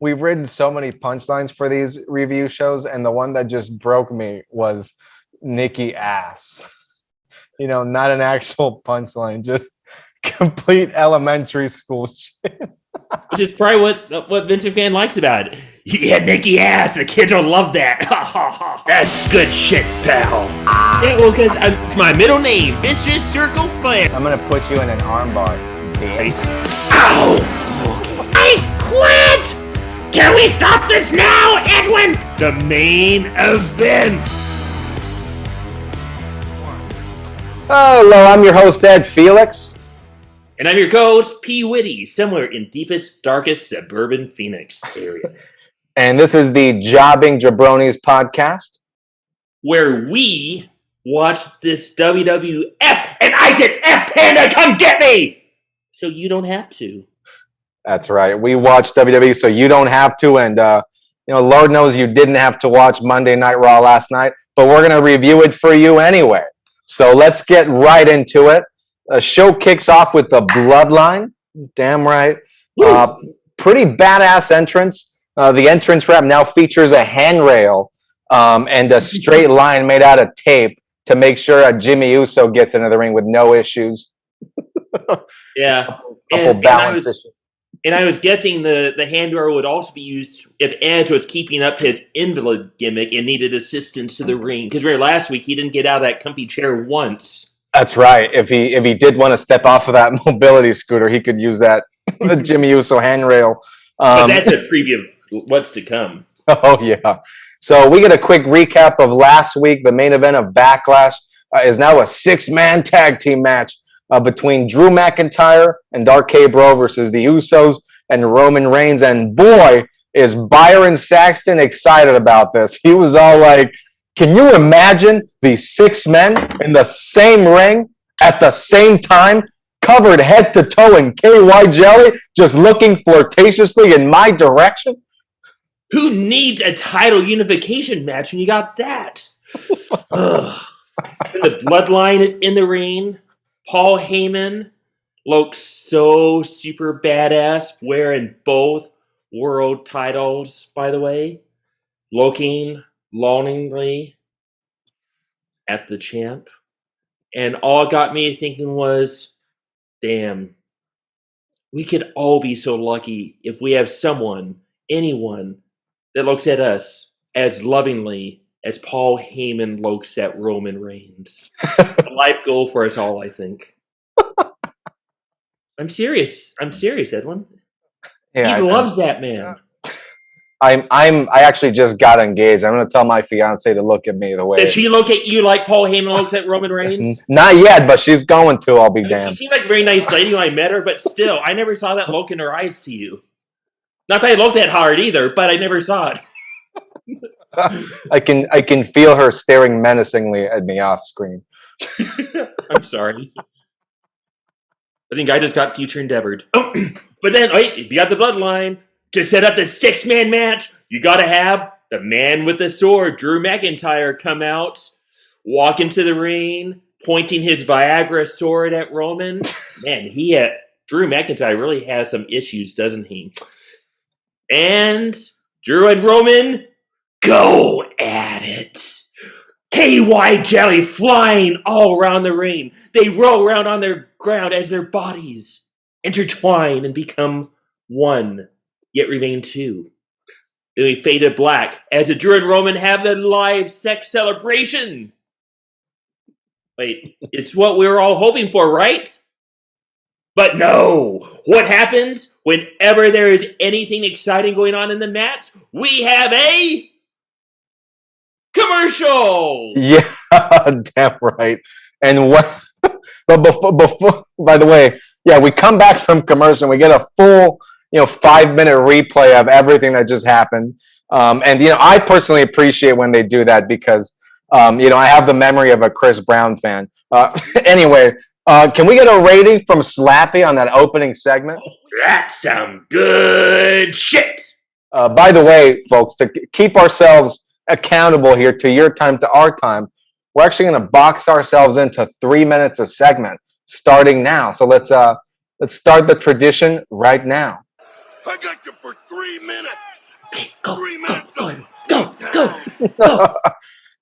we've written so many punchlines for these review shows, and the one that just broke me was Nikki ass. Not an actual punchline, just complete elementary school shit. Which is probably what Vince McMahon likes about it. Yeah, Nikki ass. The kids will love that. That's good shit, pal. Yeah, well, because it's my middle name, Vicious Circle Flair. I'm gonna put you in an armbar, bitch. Ow! I quit! Can we stop this now, Edwin? The main event. Hello, I'm your host, Ed Felix. And I'm your co-host, P. Whitty, somewhere in deepest, darkest suburban Phoenix area. And this is the Jobbing Jabronis podcast, where we watch this WWF, and I said, F Panda, come get me! So you don't have to. That's right. We watch WWE so you don't have to, and Lord knows you didn't have to watch Monday Night Raw last night, but we're going to review it for you anyway. So let's get right into it. The show kicks off with the Bloodline. Damn right. Pretty badass entrance. The entrance ramp now features a handrail and a straight line made out of tape to make sure Jimmy Uso gets into the ring with no issues. Yeah. Couple balance issues. And I was guessing the handrail would also be used if Edge was keeping up his invalid gimmick and needed assistance to the ring. Because last week he didn't get out of that comfy chair once. That's right. If he did want to step off of that mobility scooter, he could use that the Jimmy Uso handrail. But that's a preview of what's to come. Oh yeah. So we get a quick recap of last week. The main event of Backlash is now a 6-man tag team match between Drew McIntyre and RKBro versus the Usos and Roman Reigns. And boy, is Byron Saxton excited about this. He was all like, can you imagine these 6 men in the same ring at the same time, covered head to toe in KY jelly, just looking flirtatiously in my direction? Who needs a title unification match when you got that? The Bloodline is in the ring. Paul Heyman looks so super badass, wearing both world titles, by the way. Looking longingly at the champ. And all it got me thinking was, damn, we could all be so lucky if we have someone, anyone, that looks at us as lovingly as Paul Heyman looks at Roman Reigns. A life goal for us all, I think. I'm serious, Edwin. Yeah, he loves that man. Yeah. I actually just got engaged. I'm going to tell my fiance to look at me the way. Does she look at you like Paul Heyman looks at Roman Reigns? Not yet, but she's going to. I'll be damned. She seemed like a very nice lady when I met her, but still, I never saw that look in her eyes to you. Not that I looked that hard either, but I never saw it. I can feel her staring menacingly at me off screen. I'm sorry. I think I just got future endeavored. Oh, but then, wait, if you got the Bloodline to set up the 6-man match, you got to have the man with the sword, Drew McIntyre, come out, walk into the ring, pointing his Viagra sword at Roman. Man, Drew McIntyre really has some issues, doesn't he? And Drew and Roman go at it. KY jelly flying all around the ring. They roll around on their ground as their bodies intertwine and become one, yet remain two. Then we fade to black as the Drew and Roman have the live sex celebration. Wait, it's what we were all hoping for, right? But no! What happens whenever there is anything exciting going on in the match? We have a commercial! Yeah, damn right. And what? But before, by the way, yeah, we come back from commercial and we get a full, 5-minute replay of everything that just happened. And I personally appreciate when they do that because, I have the memory of a Chris Brown fan. Anyway, can we get a rating from Slappy on that opening segment? That's some good shit. By the way, folks, to keep ourselves accountable here to your time to our time, we're actually going to box ourselves into 3 minutes a segment starting now. So let's start the tradition right now. I got you for 3 minutes. Okay, go, 3 go, minutes. go.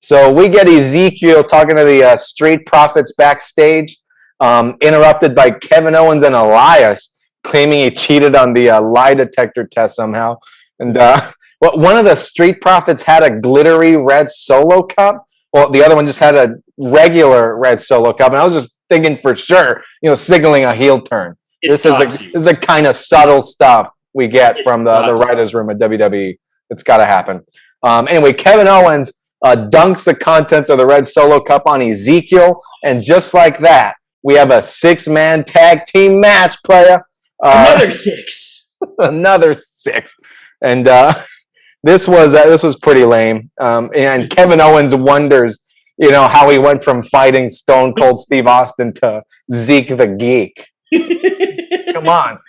So we get Ezekiel talking to the Street Profits backstage, interrupted by Kevin Owens and Elias claiming he cheated on the lie detector test somehow. And one of the Street Profits had a glittery red Solo cup. Well, the other one just had a regular red Solo cup. And I was just thinking for sure, signaling a heel turn. This is the kind of subtle stuff we get from the writers' room at WWE. It's got to happen. Anyway, Kevin Owens dunks the contents of the red Solo cup on Ezekiel, and just like that, we have a 6-man tag team match, player. Another 6. Another 6, and this was pretty lame. And Kevin Owens wonders, how he went from fighting Stone Cold Steve Austin to Zeke the Geek. Come on.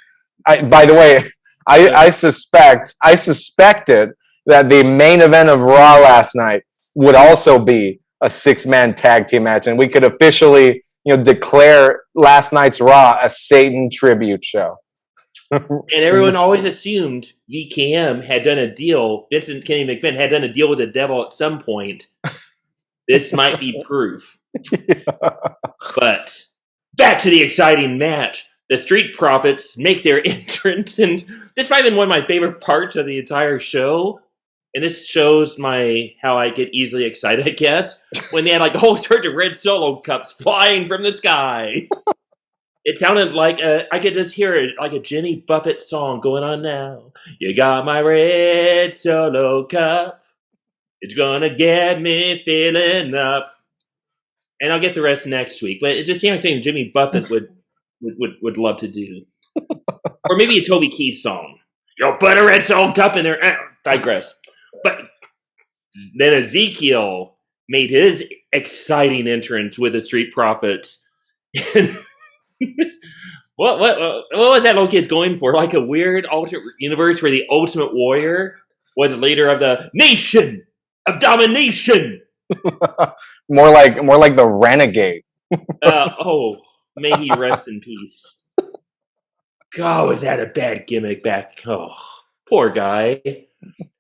By the way, I suspected that the main event of Raw last night would also be a 6-man tag team match, and we could officially, declare last night's Raw a Satan tribute show. And everyone always assumed VKM had done a deal. Vincent Kenny McMahon had done a deal with the devil at some point. This might be proof. But back to the exciting match. The Street Profits make their entrance, and this might have been one of my favorite parts of the entire show. And this shows how I get easily excited, I guess, when they had like a whole surge of red Solo cups flying from the sky. It sounded like I could just hear it like a Jimmy Buffett song going on now. You got my red Solo cup. It's gonna get me feeling up. And I'll get the rest next week. But it just seemed like something Jimmy Buffett would love to do. Or maybe a Toby Keith song. Yo, put a red Solo cup in there. Digress. But then Ezekiel made his exciting entrance with the Street Profits. What was that little kid's going for? Like a weird alternate universe where the Ultimate Warrior was leader of the Nation of Domination. more like the Renegade. May he rest in peace. God, was that a bad gimmick back? Oh, poor guy.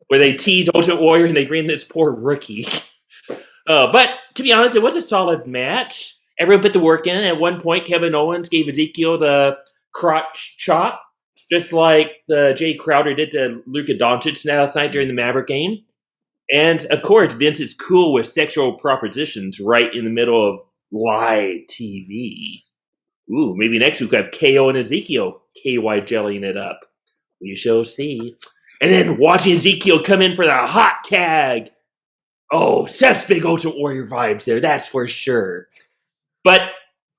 Where they tease Ultimate Warrior and they bring this poor rookie. But to be honest, it was a solid match. Everyone put the work in. At one point, Kevin Owens gave Ezekiel the crotch chop, just like the Jay Crowder did to Luka Doncic last night during the Maverick game. And, of course, Vince is cool with sexual propositions right in the middle of live TV. Ooh, maybe next week we have KO and Ezekiel KY jellying it up. We shall see. And then watching Ezekiel come in for the hot tag. Oh, Seth's big Ultimate Warrior vibes there, that's for sure. But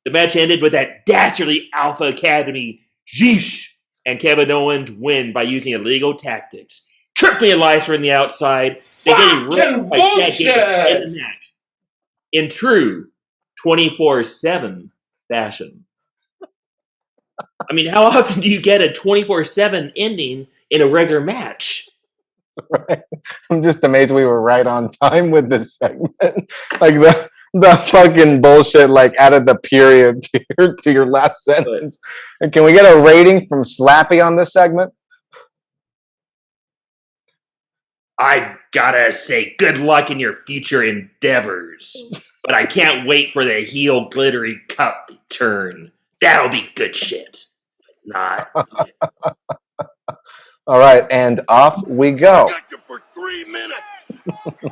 the match ended with that dastardly Alpha Academy yeesh, and Kevin Owens win by using illegal tactics. Triple Elias from the outside. They get bullshit in the match in true 24/7 fashion. I mean, how often do you get a 24/7 ending in a regular match? Right. I'm just amazed we were right on time with this segment. Like the fucking bullshit added the period to your last sentence. And can we get a rating from Slappy on this segment? I gotta say, good luck in your future endeavors. But I can't wait for the heel glittery cup turn. That'll be good shit. Not. All right, and off we go. I got you for 3 minutes.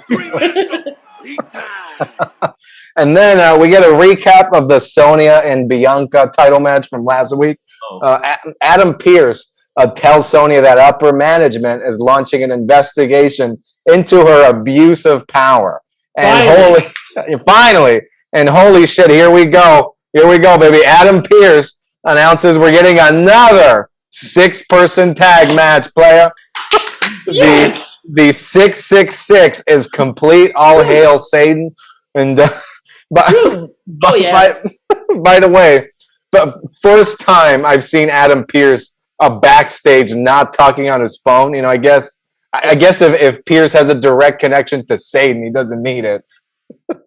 3 minutes. Lead time. And then we get a recap of the Sonya and Bianca title match from last week. Adam Pearce tells Sonya that upper management is launching an investigation into her abuse of power. And finally, and holy shit, here we go. Here we go, baby. Adam Pearce announces we're getting another 6-person tag match, player. Yes! The 666 is complete. All hail Satan. And by the way, the first time I've seen Adam Pearce backstage not talking on his phone. I guess if Pearce has a direct connection to Satan, he doesn't need it.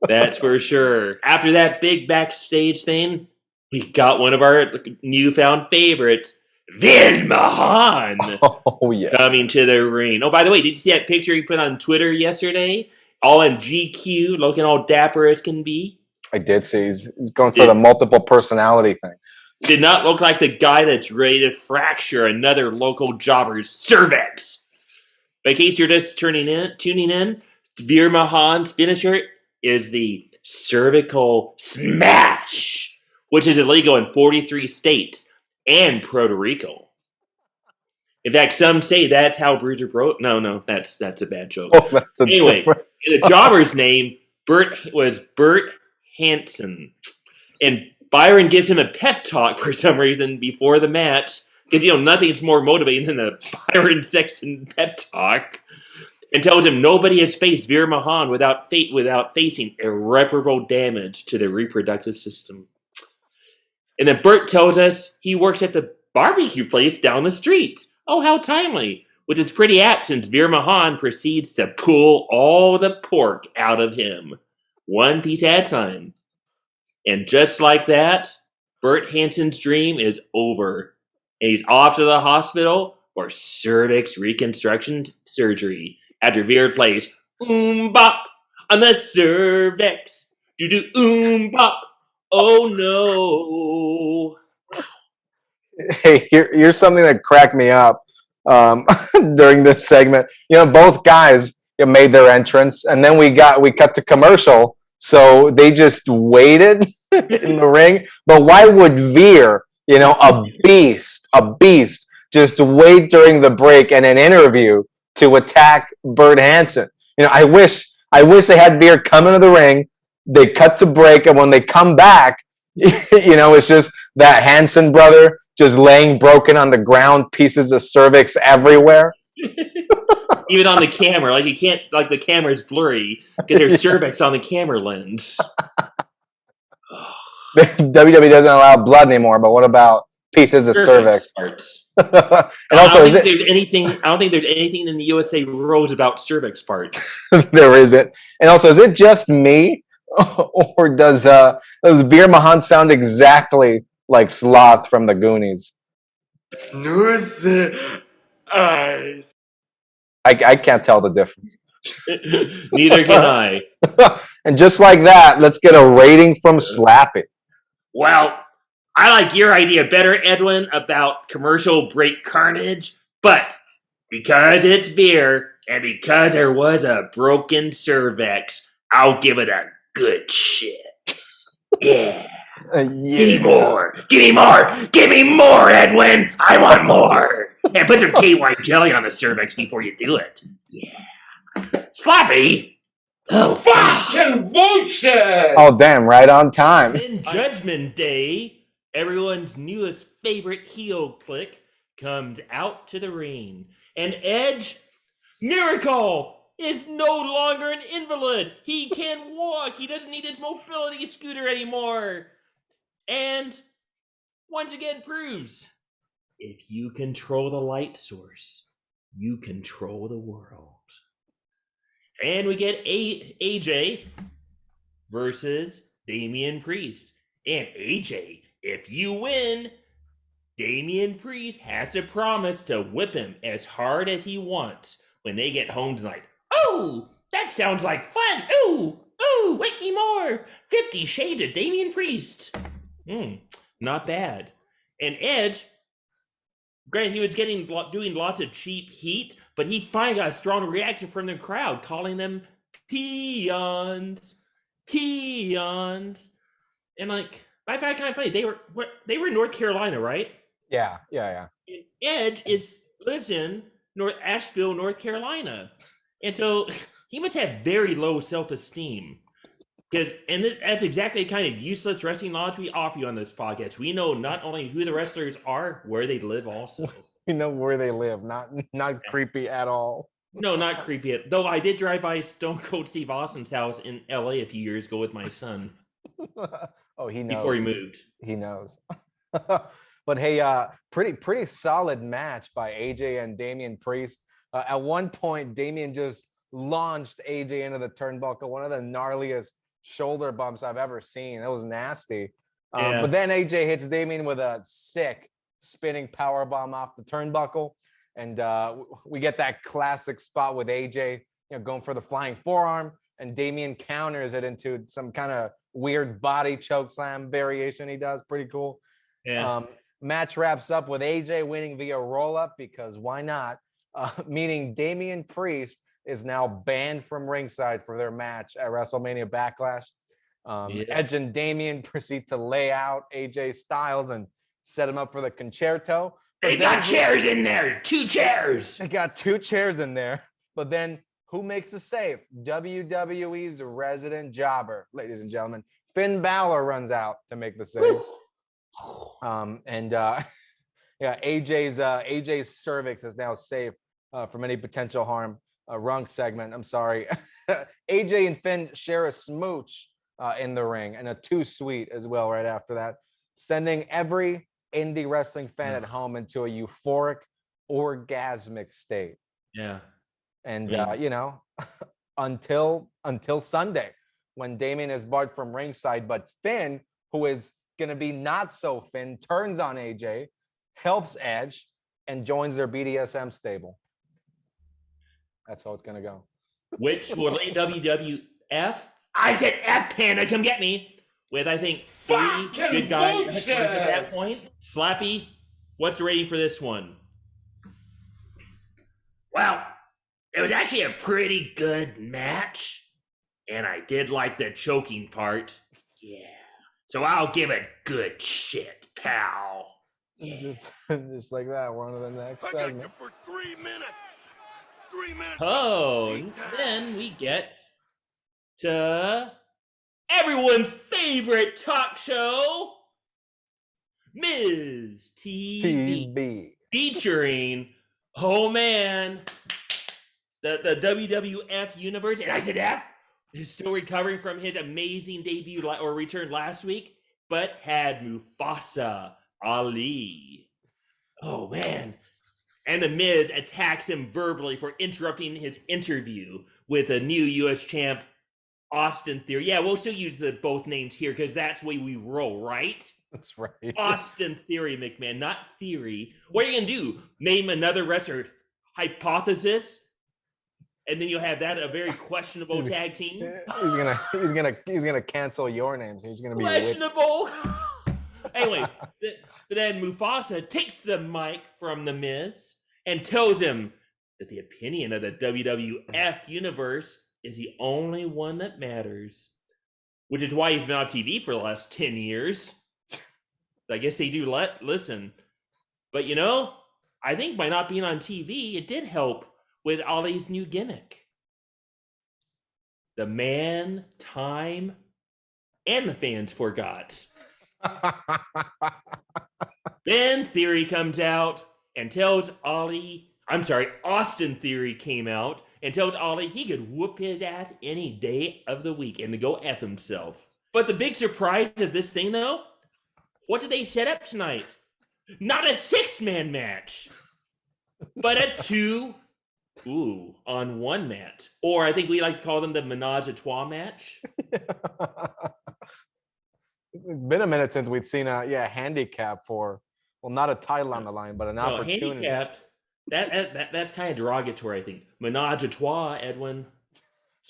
That's for sure. After that big backstage thing, we got one of our newfound favorites, Veer Mahan Oh, yeah. coming to the ring. Oh, by the way, did you see that picture he put on Twitter yesterday? All in GQ, looking all dapper as can be. I did see. He's going for the multiple personality thing. Did not look like the guy that's ready to fracture another local jobber's cervix. But in case you're just tuning in, Veer Mahan's finisher is the cervical smash, which is illegal in 43 states and Puerto Rico. In fact, some say that's how Bruiser broke. No, that's a bad joke. Oh, that's Anyway, the jobber's name was Bert Hansen, and Byron gives him a pep talk for some reason before the match, because nothing's more motivating than a Byron Sexton pep talk, and tells him nobody has faced Veer Mahan without facing irreparable damage to their reproductive system. And then Bert tells us he works at the barbecue place down the street. Oh, how timely! Which is pretty apt since Veer Mahan proceeds to pull all the pork out of him, one piece at a time. And just like that, Bert Hansen's dream is over. And he's off to the hospital for cervix reconstruction surgery after Veer plays bop on the cervix. Do bop. Oh no. Hey, here's something that cracked me up during this segment. Both guys made their entrance, and then we cut to commercial. So they just waited in the ring. But why would Veer, a beast, just wait during the break and an interview to attack Bert Hansen? I wish they had Veer come into the ring. They cut to break, and when they come back, it's just that Hansen brother just laying broken on the ground, pieces of cervix everywhere. Even on the camera, you can't, the camera's blurry because there's cervix on the camera lens. WWE doesn't allow blood anymore, but what about pieces of cervix? Parts. And I also, don't think there's anything in the USA rules about cervix parts. There isn't. And also, is it just me, or does Veer Mahan sound exactly like Sloth from the Goonies? North eyes. I can't tell the difference. Neither can I. And just like that, let's get a rating from Slappy. Well, I like your idea better, Edwin, about commercial break carnage, but because it's Veer and because there was a broken cervix, I'll give it a good shit. Yeah. Yeah. Give me more! Give me more, Edwin! I want more! And put some KY jelly on the cervix before you do it. Yeah. Sloppy! Oh, Fucking bullshit! Oh, damn, right on time. In Judgment Day, everyone's newest favorite heel clique comes out to the ring. And Edge, miracle, is no longer an invalid. He can walk. He doesn't need his mobility scooter anymore. And once again proves, if you control the light source, you control the world. And we get AJ versus Damien Priest. And AJ, if you win, Damien Priest has to promise to whip him as hard as he wants when they get home tonight. Oh, that sounds like fun. Ooh, wake me more. 50 Shades of Damien Priest. Not bad. And Edge, granted, he was doing lots of cheap heat, but he finally got a strong reaction from the crowd, calling them peons. And I find it kind of funny. They were in North Carolina, right? Yeah. And Edge lives in Asheville, North Carolina, and so he must have very low self-esteem. That's exactly the kind of useless wrestling knowledge we offer you on this podcast. We know not only who the wrestlers are, where they live also. We know where they live. Not creepy at all. No, not creepy. Though I did drive by Stone Cold Steve Austin's house in LA a few years ago with my son. Oh, he knows. Before he moved. He knows. But hey, pretty solid match by AJ and Damien Priest. At one point, Damien just launched AJ into the turnbuckle, one of the gnarliest shoulder bumps I've ever seen. That was nasty. Yeah. But then AJ hits Damien with a sick spinning power bomb off the turnbuckle. And we get that classic spot with AJ, going for the flying forearm, and Damien counters it into some kind of weird body choke slam variation he does. Pretty cool. Yeah. Match wraps up with AJ winning via roll up, because why not? Meaning Damien Priest is now banned from ringside for their match at WrestleMania Backlash. Edge and Damien proceed to lay out AJ Styles and set him up for the concerto. They got chairs in there. 2 chairs. They got 2 chairs in there. But then who makes the save? WWE's resident jobber, ladies and gentlemen. Finn Balor runs out to make the save. AJ's cervix is now safe from any potential harm. Wrong segment. I'm sorry. AJ and Finn share a smooch in the ring, and a 2 sweet as well right after that, sending every indie wrestling fan at home into a euphoric, orgasmic state. Yeah. And until Sunday, when Damien is barred from ringside, but Finn, who is going to be not so Finn, turns on AJ, helps Edge, and joins their BDSM stable. That's how it's going to go. Which will let WWF, I said F Panda, come get me, with I think 3 good guys at that point. Slappy, what's the rating for this one? Well, it was actually a pretty good match, and I did like the choking part. Yeah. So I'll give it good shit, pal. Yeah. Just like that. We're on to the next segment. I got you for 3 minutes. 3 minutes. Oh, then we get to everyone's favorite talk show, Ms. TV. Featuring, oh man, the WWF universe, and I said F, is still recovering from his amazing debut or return last week, but had Mufasa Ali. Oh man. And The Miz attacks him verbally for interrupting his interview with a new U.S. champ, Austin Theory. Yeah, we'll still use both names here because that's the way we roll, right? That's right. Austin Theory, McMahon, not Theory. What are you going to do? Name another wrestler? Hypothesis? And then you'll have that a very questionable tag team. He's gonna cancel your names. He's gonna be questionable. Anyway, but then Mufasa takes the mic from The Miz and tells him that the opinion of the WWF universe is the only one that matters, which is why he's been on TV for the last 10 years. I guess they do listen. But I think by not being on TV, it did help with Ali's new gimmick. The man, time, and the fans forgot. Then Theory comes out and tells Austin Theory came out and tells Ali he could whoop his ass any day of the week and to go F himself. But the big surprise of this thing, though, what did they set up tonight? Not a 6-man match, but a 2-on-1 match. Or I think we like to call them the menage a trois match. It's been a minute since we'd seen a handicap for, well, not a title on the line, but an opportunity. Handicapped. That's kind of derogatory, I think. Menage a trois, Edwin.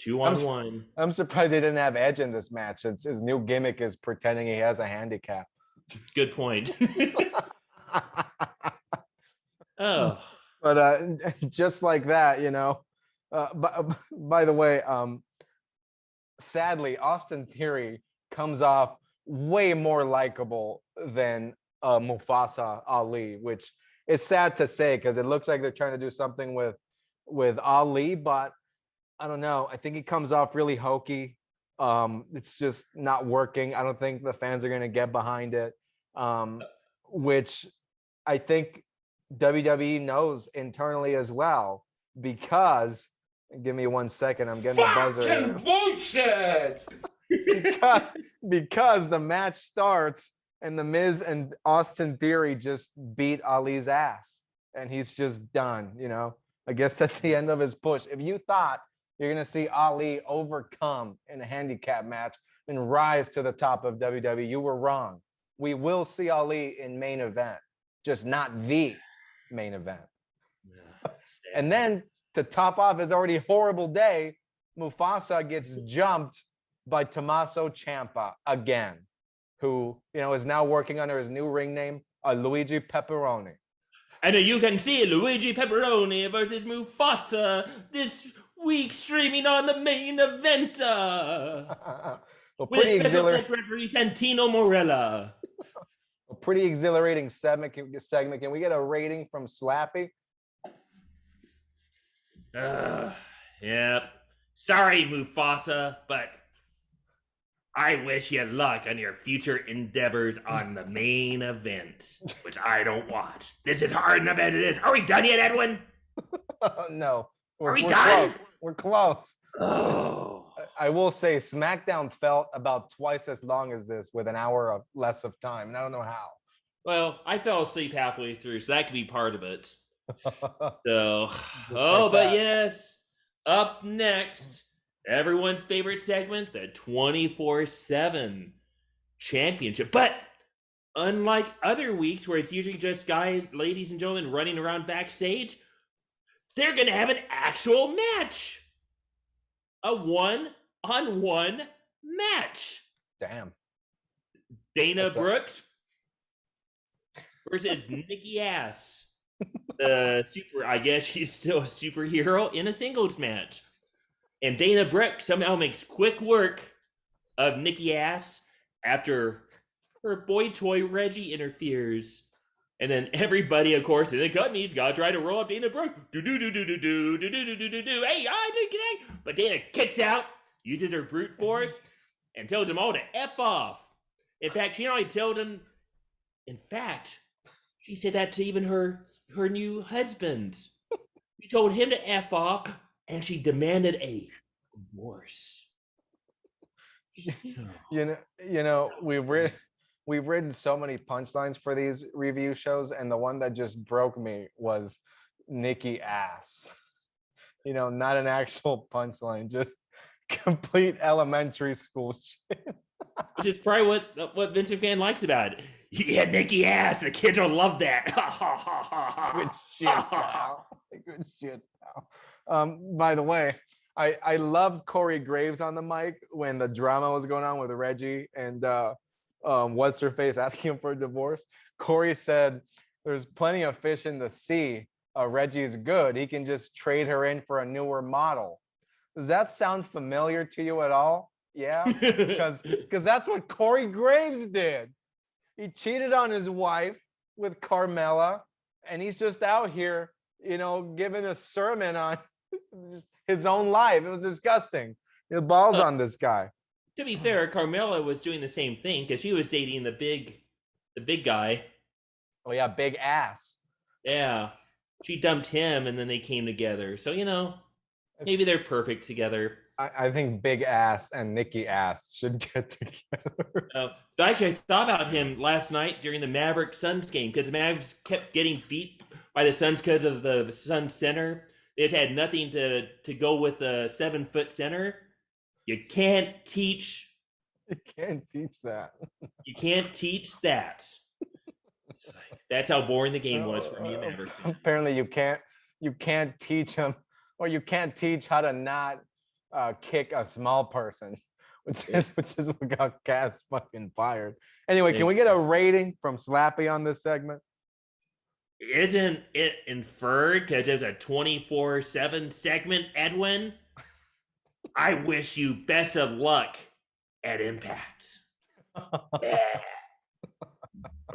2-on-1. I'm surprised they didn't have Edge in this match, since his new gimmick is pretending he has a handicap. Good point. Oh. But just like that, by the way, sadly, Austin Theory comes off way more likable than Mufasa Ali, which is sad to say because it looks like they're trying to do something with Ali, but I don't know. I think he comes off really hokey. It's just not working. I don't think the fans are going to get behind it, which I think WWE knows internally as well, because give me 1 second, I'm getting the buzzer. Fucking bullshit! because the match starts and The Miz and Austin Theory just beat Ali's ass and he's just done. I guess that's the end of his push. If you thought you're going to see Ali overcome in a handicap match and rise to the top of WWE, you were wrong. We will see Ali in main event just not the main event. Sad. And then to top off his already horrible day, Mufasa gets jumped by Tommaso Ciampa again, who is now working under his new ring name, Luigi Pepperoni. And you can see Luigi Pepperoni versus Mufasa this week streaming on the main event. Well, With a special guest referee, Santino Morella. A pretty exhilarating segment. Can we get a rating from Slappy? Yep. Sorry, Mufasa, but I wish you luck on your future endeavors on the main event, which I don't watch. This is hard enough as it is. Are we done yet, Edwin? No. Are we done? Close. We're close. Oh. I will say SmackDown felt about twice as long as this with an hour of less of time, and I don't know how. Well, I fell asleep halfway through, so that could be part of it. So, but yes, up next, everyone's favorite segment, the 24/7 championship. But unlike other weeks where it's usually just guys, ladies and gentlemen, running around backstage, they're going to have an actual match. A one-on-one match. Damn. Dana Brooks versus Nikki Ass. I guess she's still a superhero in a singles match. And Dana Brooks somehow makes quick work of Nikki Ass after her boy toy Reggie interferes. And then everybody, of course, in the company's got to try to roll up Dana Brooks. Hey, but Dana kicks out, uses her brute force, and tells them all to F off. In fact, she not only told him, she said that to even her new husband. She told him to F off, and she demanded a divorce. We've written so many punchlines for these review shows, and the one that just broke me was Nikki Ass. Not an actual punchline, just complete elementary school shit. Which is probably what Vince McMahon likes about it. Yeah, Nikki Ass. The kids will love that. Good shit, pal. Good shit, pal. By the way, I loved Corey Graves on the mic when the drama was going on with Reggie and what's her face asking him for a divorce. Corey said, "There's plenty of fish in the sea. Reggie's good. He can just trade her in for a newer model." Does that sound familiar to you at all? Yeah, because that's what Corey Graves did. He cheated on his wife with Carmella, and he's just out here, giving a sermon on his own life. It was disgusting. The balls on this guy. To be fair, Carmella was doing the same thing because she was dating the big guy. Oh yeah, big ass. Yeah, she dumped him, and then they came together. So maybe they're perfect together. I think Big Ass and Nikki Ass should get together. But actually, I thought about him last night during the Maverick Suns game because the Mavericks kept getting beat by the Suns because of the Suns center. They just had nothing to go with the 7-foot center. You can't teach. You can't teach that. You can't teach that. That's how boring the game was for me and Maverick. Apparently, you can't teach him, or you can't teach how to not kick a small person, which is what got Cass fucking fired. Anyway, can we get a rating from Slappy on this segment? Isn't it inferred because there's a 24/7 segment, Edwin? I wish you best of luck at Impact. Yeah.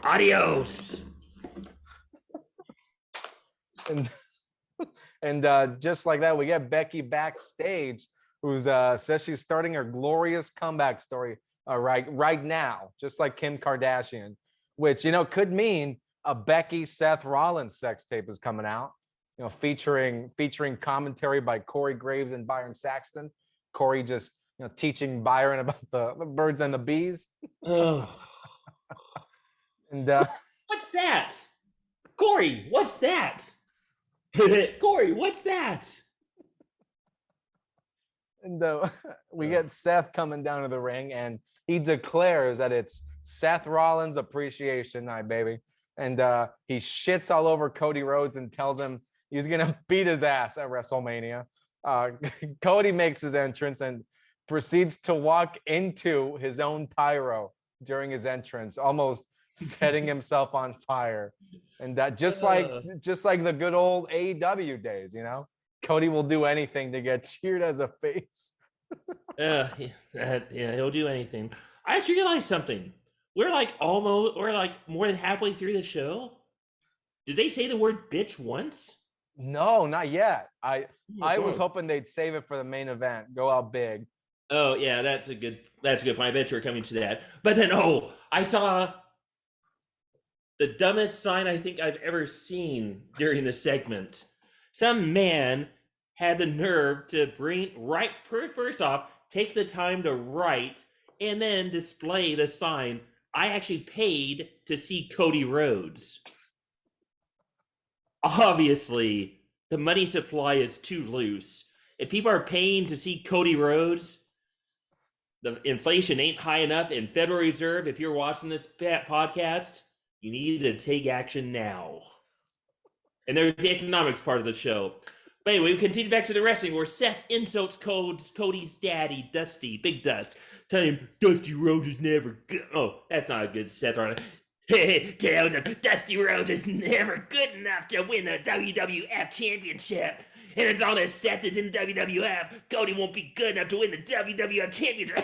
Adios. And just like that, we get Becky backstage, who's says she's starting her glorious comeback story right now, just like Kim Kardashian, which could mean a Becky Seth Rollins sex tape is coming out, featuring commentary by Corey Graves and Byron Saxton. Corey just teaching Byron about the birds and the bees. Oh. And what's that? Corey, what's that? Corey, what's that? And we get Seth coming down to the ring, and he declares that it's Seth Rollins Appreciation Night, baby. and he shits all over Cody Rhodes and tells him he's gonna beat his ass at WrestleMania. Cody makes his entrance and proceeds to walk into his own pyro during his entrance, almost setting himself on fire. And that just like the good old AEW days, you know, Cody will do anything to get cheered as a face. Yeah, he'll do anything. I just realized something. We're like more than halfway through the show. Did they say the word bitch once? No, not yet. I was God. hoping they'd save it for the main event. Go out big. Oh yeah, that's a good point. I bet you're coming to that. But then I saw the dumbest sign I think I've ever seen during the segment. Some man had the nerve to first off, take the time to write and then display the sign. I actually paid to see Cody Rhodes. Obviously, the money supply is too loose. If people are paying to see Cody Rhodes, the inflation ain't high enough. And Federal Reserve, if you're watching this podcast, you need to take action now. And there's the economics part of the show. But anyway, we continue back to the wrestling where Seth insults Cody's daddy, Dusty, Big Dust, telling him Dusty Rhodes is never good. Oh, that's not a good Seth Rollins. Hey, tells him Dusty Rhodes is never good enough to win the WWF Championship. And it's all that Seth is in the WWF. Cody won't be good enough to win the WWF Championship.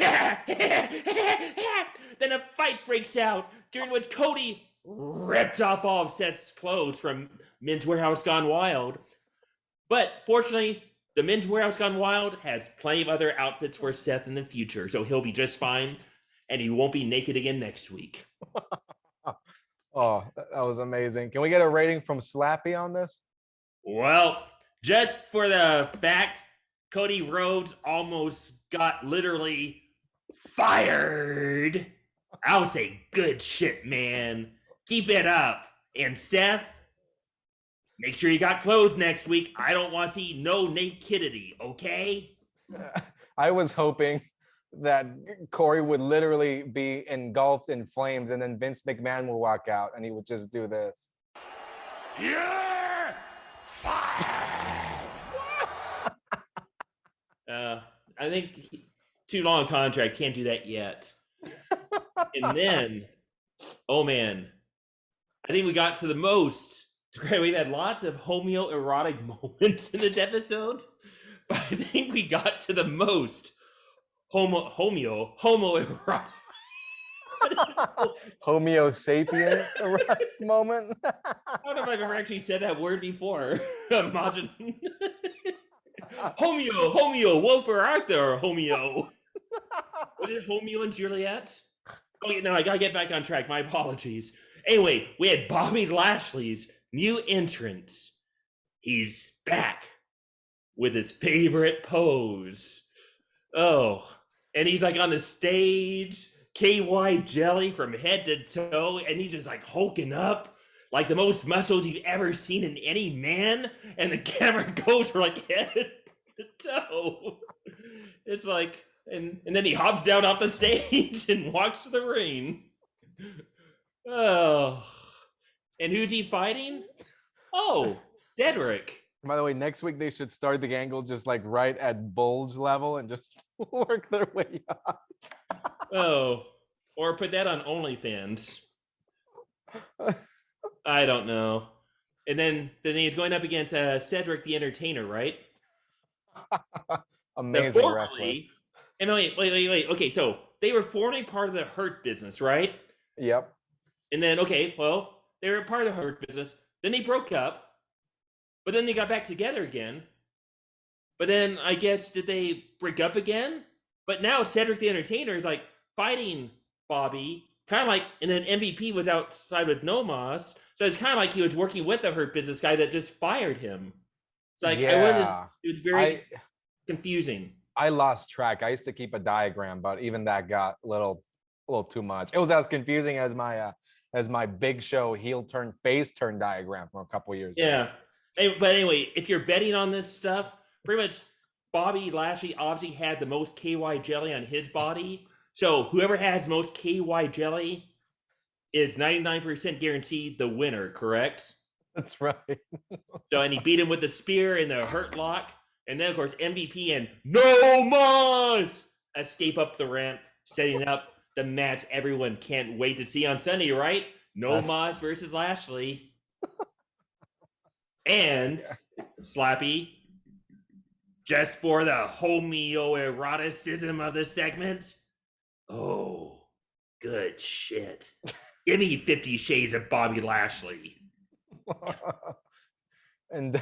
Then a fight breaks out, during which Cody rips off all of Seth's clothes from Men's Warehouse Gone Wild. But fortunately, the Men's Warehouse Gone Wild has plenty of other outfits for Seth in the future, so he'll be just fine, and he won't be naked again next week. Oh, that was amazing. Can we get a rating from Slappy on this? Well, just for the fact Cody Rhodes almost got literally fired, I'll say good shit, man. Keep it up. And Seth, make sure you got clothes next week. I don't want to see no nakedity, okay? I was hoping that Corey would literally be engulfed in flames and then Vince McMahon will walk out and he would just do this. You're fired. I think too long a contract, can't do that yet. And then, oh man, I think we got to the most. We've had lots of homoerotic moments in this episode, but I think we got to the most homoerotic. Homo sapien moment. I don't know if I've ever actually said that word before. Imagine. Homeo, Wolfer Arthur, Homeo. Was it Homeo and Juliet? Okay, no, I gotta get back on track. My apologies. Anyway, we had Bobby Lashley's new entrance. He's back with his favorite pose. Oh, and he's like on the stage, KY jelly from head to toe, and he's just like hulking up, like the most muscles you've ever seen in any man, and the camera goes from like head to toe. It's like, and then he hops down off the stage and walks to the ring. Oh, and who's he fighting? Oh, Cedric. By the way, next week they should start the angle just like right at bulge level and just work their way up. Oh, or put that on OnlyFans. I don't know. And then he's going up against Cedric the Entertainer, right? Amazing wrestler. And wait. Okay, so they were formerly part of the Hurt Business, right? Yep. And then, okay, well, they were part of the Hurt Business. Then they broke up. But then they got back together again. But then, I guess, did they break up again? But now Cedric the Entertainer is like fighting Bobby. Kind of like, and then MVP was outside with Nomos. So it's kind of like he was working with the Hurt Business guy that just fired him. It's like, it was very confusing. I lost track. I used to keep a diagram, but even that got a little too much. It was as confusing as my Big Show heel turn face turn diagram from a couple years ago. Yeah. But anyway, if you're betting on this stuff, pretty much Bobby Lashley obviously had the most KY jelly on his body. So whoever has most KY jelly is 99% guaranteed the winner, correct? That's right. So, and he beat him with the spear and the hurt lock. And then, of course, MVP and No Mas escape up the ramp, setting up the match everyone can't wait to see on Sunday, right? No Mas versus Lashley. And Slappy, just for the homoeroticism of the segment. Oh, good shit. Give me 50 Shades of Bobby Lashley. And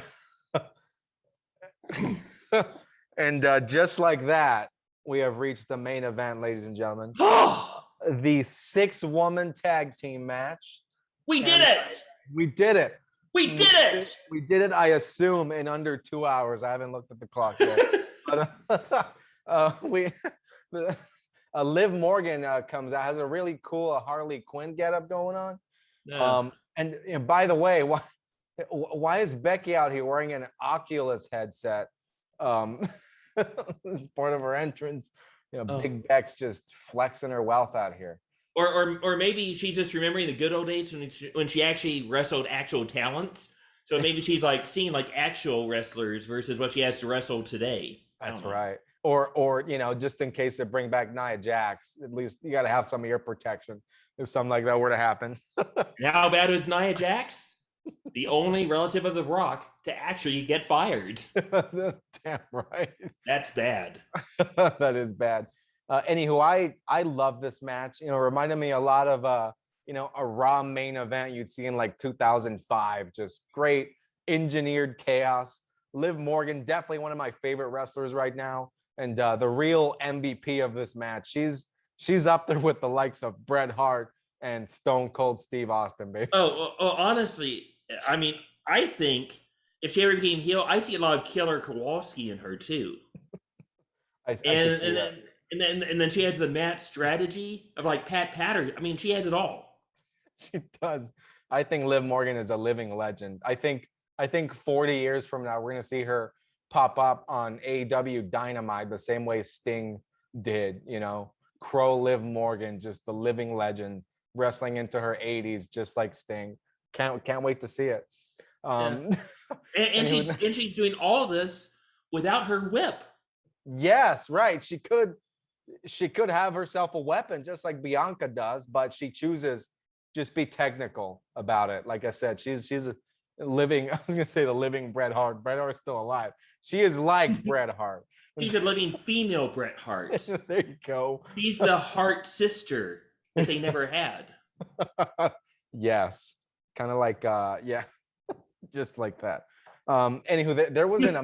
just like that, we have reached the main event, ladies and gentlemen. The 6-woman tag team match. We did it! We did it. We did it! We did it, I assume, in under 2 hours. I haven't looked at the clock yet. But Liv Morgan comes out, has a really cool Harley Quinn getup going on. No. And by the way, why is Becky out here wearing an Oculus headset? As part of her entrance. Big Beck's just flexing her wealth out here. Or maybe she's just remembering the good old days when she actually wrestled actual talent. So maybe she's like seeing like actual wrestlers versus what she has to wrestle today. That's right. Or just in case they bring back Nia Jax, at least you got to have some of your protection if something like that were to happen. How bad was Nia Jax? The only relative of The Rock to actually get fired. Damn right. That's bad. That is bad. Anywho, I love this match. Reminded me a lot of a Raw main event you'd see in like 2005. Just great engineered chaos. Liv Morgan, definitely one of my favorite wrestlers right now, and the real MVP of this match. She's up there with the likes of Bret Hart and Stone Cold Steve Austin, baby. Oh, honestly, I mean, I think if she ever became heel, I see a lot of Killer Kowalski in her too. And then she has the match strategy of like Pat Patterson. I mean, she has it all. She does. I think Liv Morgan is a living legend. I think 40 years from now, we're gonna see her pop up on AEW Dynamite the same way Sting did. Crow Liv Morgan, just the living legend, wrestling into her 80s, just like Sting. Can't wait to see it. And she's doing all this without her whip. Yes, right. She could have herself a weapon just like Bianca does, but she chooses just be technical about it. Like I said, she's a living, I was gonna say the living Bret Hart. Bret Hart's still alive. She is like Bret Hart. She's a living female Bret Hart. There you go. She's the Hart sister that they never had. Yes. Kind of like just like that. Anywho, there was an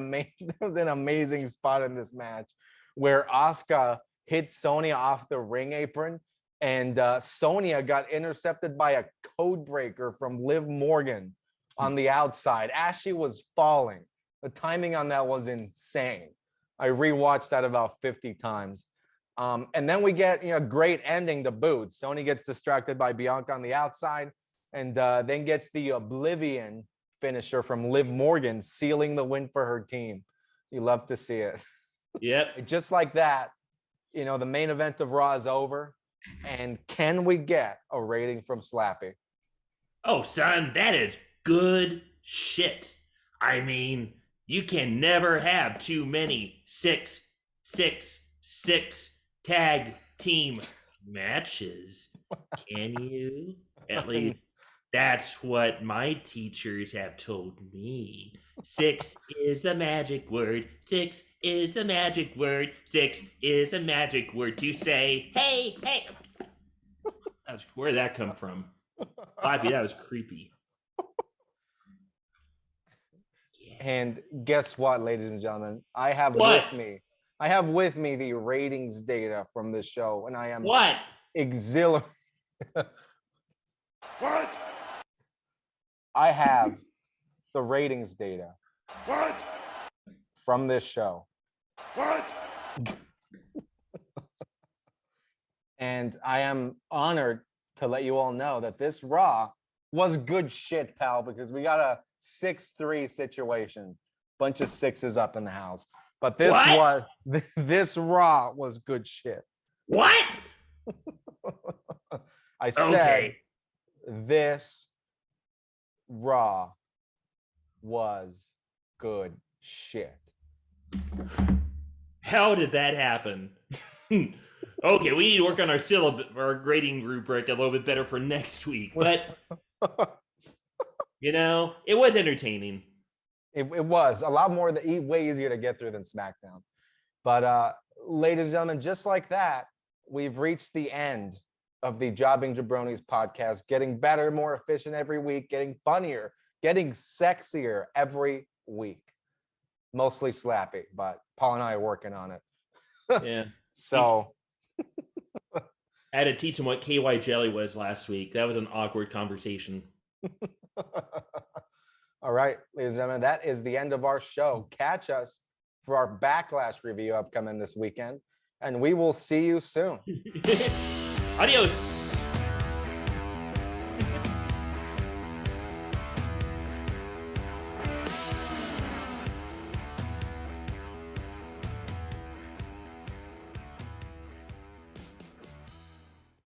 amazing spot in this match where Asuka hit Sonya off the ring apron, and Sonya got intercepted by a code breaker from Liv Morgan on the outside as she was falling. The timing on that was insane. I rewatched that about 50 times. And then we get a great ending to boot. Sonya gets distracted by Bianca on the outside, and then gets the Oblivion finisher from Liv Morgan, sealing the win for her team. You love to see it. Yep. Just like that, the main event of Raw is over. And can we get a rating from Slappy? Oh, son, that is good shit. I mean, you can never have too many 6-6-6 tag team matches, can you? At least that's what my teachers have told me. 6 is the magic word. 6 is the magic word. 6 is a magic word to say, hey. Where did that come from? Bobby, that was creepy. Yeah. And guess what, ladies and gentlemen? I have with me the ratings data from this show, and I am exhilarated. What? I have the ratings data. What? From this show. What? And I am honored to let you all know that this Raw was good shit, pal, because we got a 6-3 situation. Bunch of sixes up in the house. But this Raw was good shit. What? I said this Raw was good shit. How did that happen? Okay, we need to work on our grading rubric a little bit better for next week. But, it was entertaining. It was a lot more, way easier to get through than SmackDown. But, ladies and gentlemen, just like that, we've reached the end of the Jobbing Jabronis podcast, getting better, more efficient every week, getting funnier, getting sexier every week. Mostly slappy, but Paul and I are working on it. Yeah. So I had to teach him what KY jelly was last week. That was an awkward conversation. all right, ladies and gentlemen, that is the end of our show. Catch us for our Backlash review upcoming this weekend, and we will see you soon. Adios.